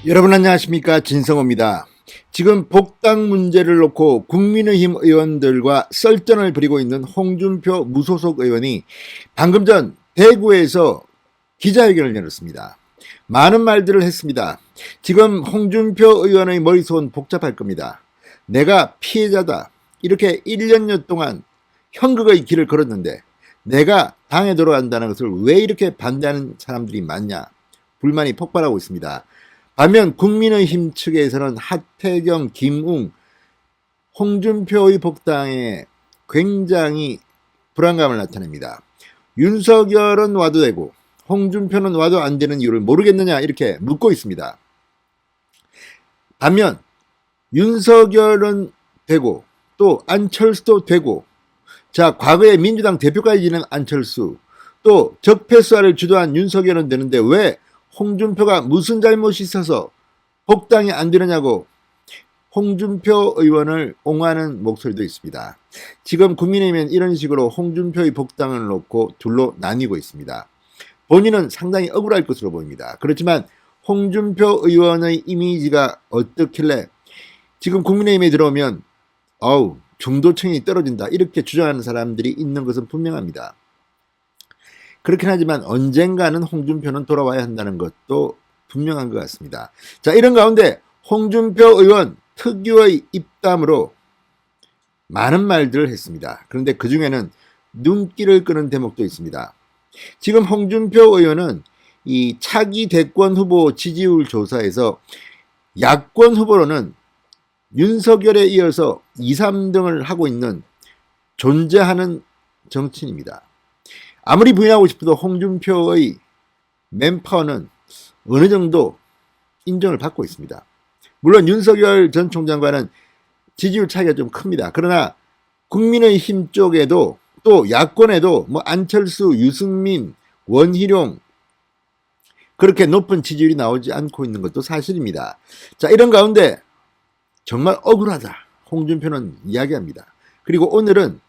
여러분 안녕하십니까, 진성호입니다. 지금 복당 문제를 놓고 국민의힘 의원들과 썰전을 벌이고 있는 홍준표 무소속 의원이 방금 전 대구에서 기자회견을 열었습니다. 많은 말들을 했습니다. 지금 홍준표 의원의 머릿속은 복잡할 겁니다. 내가 피해자다, 이렇게 1년여 동안 형극의 길을 걸었는데 내가 당에 들어간다는 것을 왜 이렇게 반대하는 사람들이 많냐, 불만이 폭발하고 있습니다. 반면 국민의힘 측에서는 하태경, 김웅, 홍준표의 복당에 굉장히 불안감을 나타냅니다. 윤석열은 와도 되고 홍준표는 와도 안 되는 이유를 모르겠느냐, 이렇게 묻고 있습니다. 반면 윤석열은 되고 또 안철수도 되고, 자, 과거에 민주당 대표까지 지낸 안철수, 또 적폐수사를 주도한 윤석열은 되는데 왜 홍준표가 무슨 잘못이 있어서 복당이 안 되느냐고 홍준표 의원을 옹호하는 목소리도 있습니다. 지금 국민의힘은 이런 식으로 홍준표의 복당을 놓고 둘로 나뉘고 있습니다. 본인은 상당히 억울할 것으로 보입니다. 그렇지만 홍준표 의원의 이미지가 어떻길래 지금 국민의힘에 들어오면 중도층이 떨어진다, 이렇게 주장하는 사람들이 있는 것은 분명합니다. 그렇긴 하지만 언젠가는 홍준표는 돌아와야 한다는 것도 분명한 것 같습니다. 자, 이런 가운데 홍준표 의원 특유의 입담으로 많은 말들을 했습니다. 그런데 그 중에는 눈길을 끄는 대목도 있습니다. 지금 홍준표 의원은 이 차기 대권 후보 지지율 조사에서 야권 후보로는 윤석열에 이어서 2, 3등을 하고 있는 존재하는 정치인입니다. 아무리 부인하고 싶어도 홍준표의 맨파워는 어느 정도 인정을 받고 있습니다. 물론 윤석열 전 총장과는 지지율 차이가 좀 큽니다. 그러나 국민의힘 쪽에도 또 야권에도 안철수, 유승민, 원희룡, 그렇게 높은 지지율이 나오지 않고 있는 것도 사실입니다. 자, 이런 가운데 정말 억울하다, 홍준표는 이야기합니다. 그리고 오늘은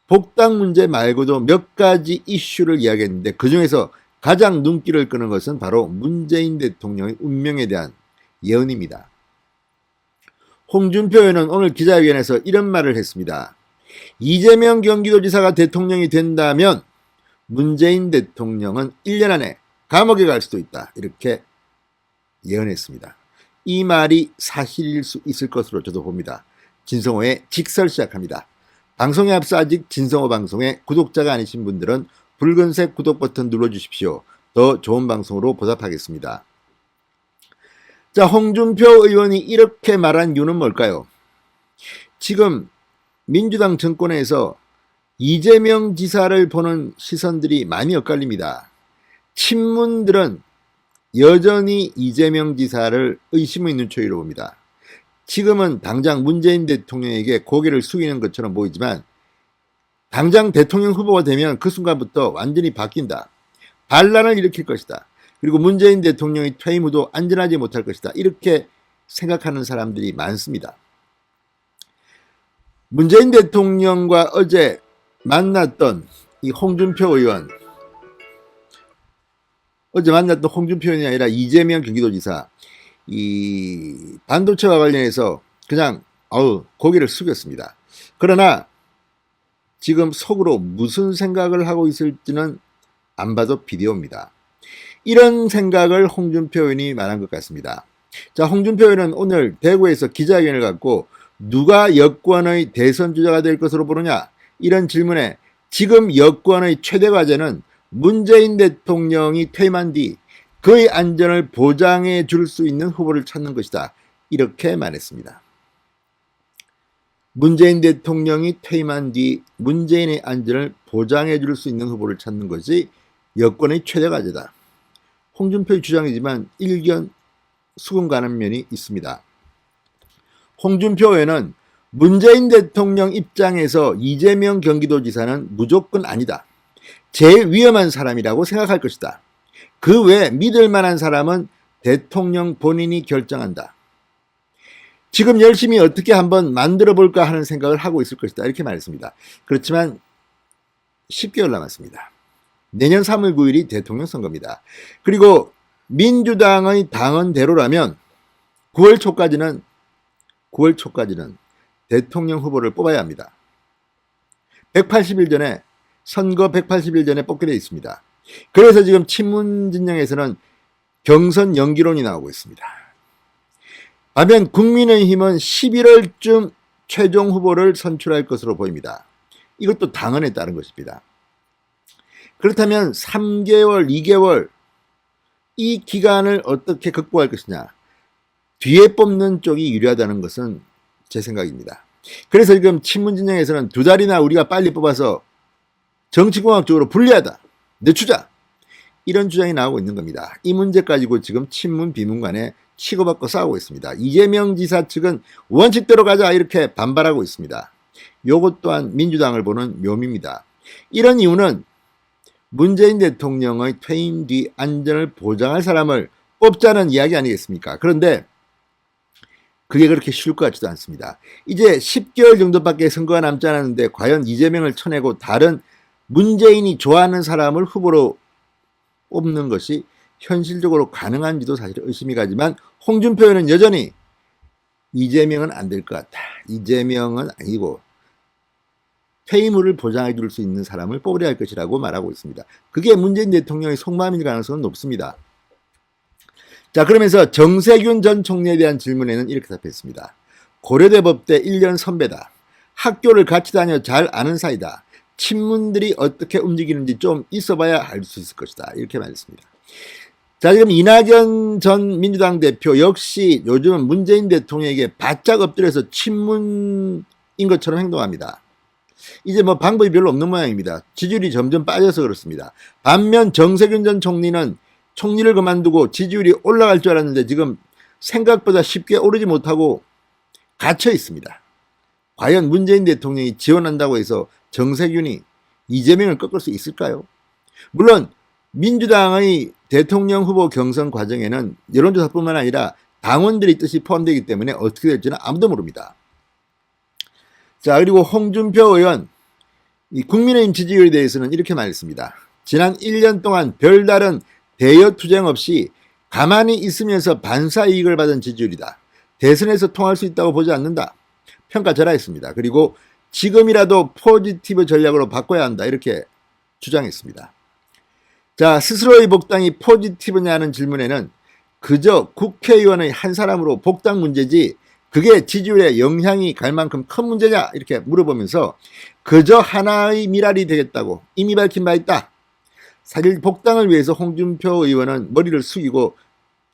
복당 문제 말고도 몇 가지 이슈를 이야기했는데 그 중에서 가장 눈길을 끄는 것은 바로 문재인 대통령의 운명에 대한 예언입니다. 홍준표 의원은 오늘 기자회견에서 이런 말을 했습니다. 이재명 경기도지사가 대통령이 된다면 문재인 대통령은 1년 안에 감옥에 갈 수도 있다, 이렇게 예언했습니다. 이 말이 사실일 수 있을 것으로 저도 봅니다. 진성호의 직설 시작합니다. 방송에 앞서 아직 진성호 방송의 구독자가 아니신 분들은 붉은색 구독 버튼 눌러주십시오. 더 좋은 방송으로 보답하겠습니다. 자, 홍준표 의원이 이렇게 말한 이유는 뭘까요? 지금 민주당 정권에서 이재명 지사를 보는 시선들이 많이 엇갈립니다. 친문들은 여전히 이재명 지사를 의심의 눈초리로 봅니다. 지금은 당장 문재인 대통령에게 고개를 숙이는 것처럼 보이지만 당장 대통령 후보가 되면 그 순간부터 완전히 바뀐다. 반란을 일으킬 것이다. 그리고 문재인 대통령의 퇴임 후도 안전하지 못할 것이다, 이렇게 생각하는 사람들이 많습니다. 문재인 대통령과 어제 만났던 이 홍준표 의원, 어제 만났던 홍준표 의원이 아니라 이재명 경기도지사, 이 반도체와 관련해서 그냥 고개를 숙였습니다. 그러나 지금 속으로 무슨 생각을 하고 있을지는 안 봐도 비디오입니다. 이런 생각을 홍준표 의원이 말한 것 같습니다. 자, 홍준표 의원은 오늘 대구에서 기자회견을 갖고 누가 여권의 대선 주자가 될 것으로 보느냐, 이런 질문에 지금 여권의 최대 과제는 문재인 대통령이 퇴임한 뒤 그의 안전을 보장해 줄 수 있는 후보를 찾는 것이다, 이렇게 말했습니다. 문재인 대통령이 퇴임한 뒤 문재인의 안전을 보장해 줄 수 있는 후보를 찾는 것이 여권의 최대 과제다. 홍준표의 주장이지만 일견 수긍 가는 면이 있습니다. 홍준표 의원은 문재인 대통령 입장에서 이재명 경기도지사는 무조건 아니다, 제일 위험한 사람이라고 생각할 것이다. 그 외에 믿을 만한 사람은 대통령 본인이 결정한다. 지금 열심히 어떻게 한번 만들어 볼까 하는 생각을 하고 있을 것이다, 이렇게 말했습니다. 그렇지만 10개월 남았습니다. 내년 3월 9일이 대통령 선거입니다. 그리고 민주당의 당헌대로라면 9월 초까지는 대통령 후보를 뽑아야 합니다. 180일 전에, 선거 180일 전에 뽑게 되어 있습니다. 그래서 지금 친문 진영에서는 경선 연기론이 나오고 있습니다. 반면 국민의힘은 11월쯤 최종 후보를 선출할 것으로 보입니다. 이것도 당헌에 따른 것입니다. 그렇다면 3개월, 2개월 이 기간을 어떻게 극복할 것이냐, 뒤에 뽑는 쪽이 유리하다는 것은 제 생각입니다. 그래서 지금 친문 진영에서는 2달이나 우리가 빨리 뽑아서 정치공학적으로 불리하다, 늦추자, 이런 주장이 나오고 있는 겁니다. 이 문제 가지고 지금 친문 비문 간에 치고받고 싸우고 있습니다. 이재명 지사 측은 원칙대로 가자 이렇게 반발하고 있습니다. 요것 또한 민주당을 보는 묘미입니다. 이런 이유는 문재인 대통령의 퇴임 뒤 안전을 보장할 사람을 뽑자는 이야기 아니겠습니까? 그런데 그게 그렇게 쉬울 것 같지도 않습니다. 이제 10개월 정도밖에 선거가 남지 않았는데 과연 이재명을 쳐내고 다른 문재인이 좋아하는 사람을 후보로 뽑는 것이 현실적으로 가능한지도 사실 의심이 가지만 홍준표 의원은 여전히 이재명은 안 될 것 같다. 이재명은 아니고 퇴임을 보장해 줄 수 있는 사람을 뽑으려 할 것이라고 말하고 있습니다. 그게 문재인 대통령의 속마음일 가능성은 높습니다. 자, 그러면서 정세균 전 총리에 대한 질문에는 이렇게 답했습니다. 고려대 법대 1년 선배다. 학교를 같이 다녀 잘 아는 사이다. 친문들이 어떻게 움직이는지 좀 있어봐야 알 수 있을 것이다. 이렇게 말했습니다. 자, 지금 이낙연 전 민주당 대표 역시 요즘은 문재인 대통령에게 바짝 엎드려서 친문인 것처럼 행동합니다. 이제 뭐 방법이 별로 없는 모양입니다. 지지율이 점점 빠져서 그렇습니다. 반면 정세균 전 총리는 총리를 그만두고 지지율이 올라갈 줄 알았는데 지금 생각보다 쉽게 오르지 못하고 갇혀 있습니다. 과연 문재인 대통령이 지원한다고 해서 정세균이 이재명을 꺾을 수 있을까요? 물론 민주당의 대통령 후보 경선 과정에는 여론조사뿐만 아니라 당원들의 뜻이 포함되기 때문에 어떻게 될지는 아무도 모릅니다. 자, 그리고 홍준표 의원, 이 국민의힘 지지율에 대해서는 이렇게 말했습니다. 지난 1년 동안 별다른 대여 투쟁 없이 가만히 있으면서 반사 이익을 받은 지지율이다. 대선에서 통할 수 있다고 보지 않는다. 평가절하했습니다. 그리고 지금이라도 포지티브 전략으로 바꿔야 한다. 이렇게 주장했습니다. 자, 스스로의 복당이 포지티브냐는 질문에는 그저 국회의원의 한 사람으로 복당 문제지 그게 지지율에 영향이 갈 만큼 큰 문제냐 이렇게 물어보면서 그저 하나의 미랄이 되겠다고 이미 밝힌 바 있다. 사실 복당을 위해서 홍준표 의원은 머리를 숙이고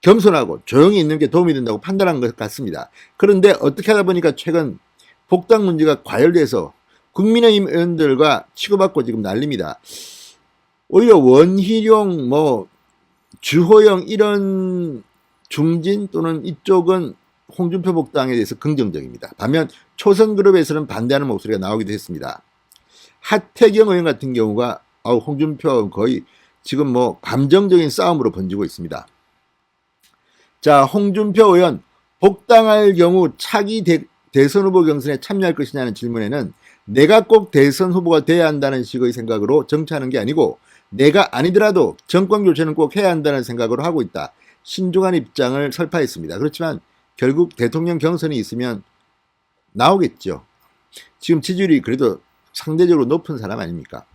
겸손하고 조용히 있는 게 도움이 된다고 판단한 것 같습니다. 그런데 어떻게 하다 보니까 최근 복당 문제가 과열돼서 국민의힘 의원들과 치고받고 지금 난립니다. 오히려 원희룡, 주호영 이런 중진 또는 이쪽은 홍준표 복당에 대해서 긍정적입니다. 반면 초선그룹에서는 반대하는 목소리가 나오기도 했습니다. 하태경 의원 같은 경우가 홍준표 거의 지금 감정적인 싸움으로 번지고 있습니다. 자, 홍준표 의원 복당할 경우 차기 대선 후보 경선에 참여할 것이냐는 질문에는 내가 꼭 대선 후보가 돼야 한다는 식의 생각으로 정치하는 게 아니고 내가 아니더라도 정권 교체는 꼭 해야 한다는 생각으로 하고 있다. 신중한 입장을 설파했습니다. 그렇지만 결국 대통령 경선이 있으면 나오겠죠. 지금 지지율이 그래도 상대적으로 높은 사람 아닙니까?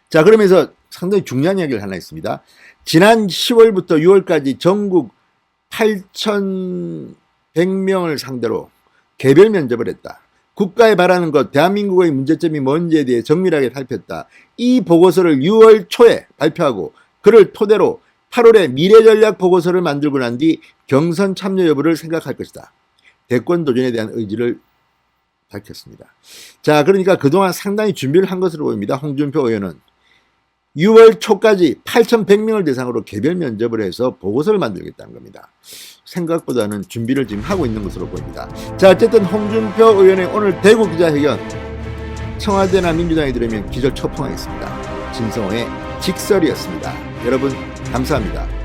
자, 그러면서 상당히 중요한 이야기를 하나 했습니다. 지난 10월부터 6월까지 전국 8,100명을 상대로 개별 면접을 했다. 국가에 바라는 것, 대한민국의 문제점이 뭔지에 대해 정밀하게 살폈다. 이 보고서를 6월 초에 발표하고 그를 토대로 8월에 미래전략 보고서를 만들고 난 뒤 경선 참여 여부를 생각할 것이다. 대권 도전에 대한 의지를 밝혔습니다. 자, 그러니까 그동안 상당히 준비를 한 것으로 보입니다. 홍준표 의원은 6월 초까지 8,100명을 대상으로 개별 면접을 해서 보고서를 만들겠다는 겁니다. 생각보다는 준비를 지금 하고 있는 것으로 보입니다. 자, 어쨌든 홍준표 의원의 오늘 대구 기자회견, 청와대나 민주당이 들으면 기절초풍하겠습니다. 진성호의 직설이었습니다. 여러분 감사합니다.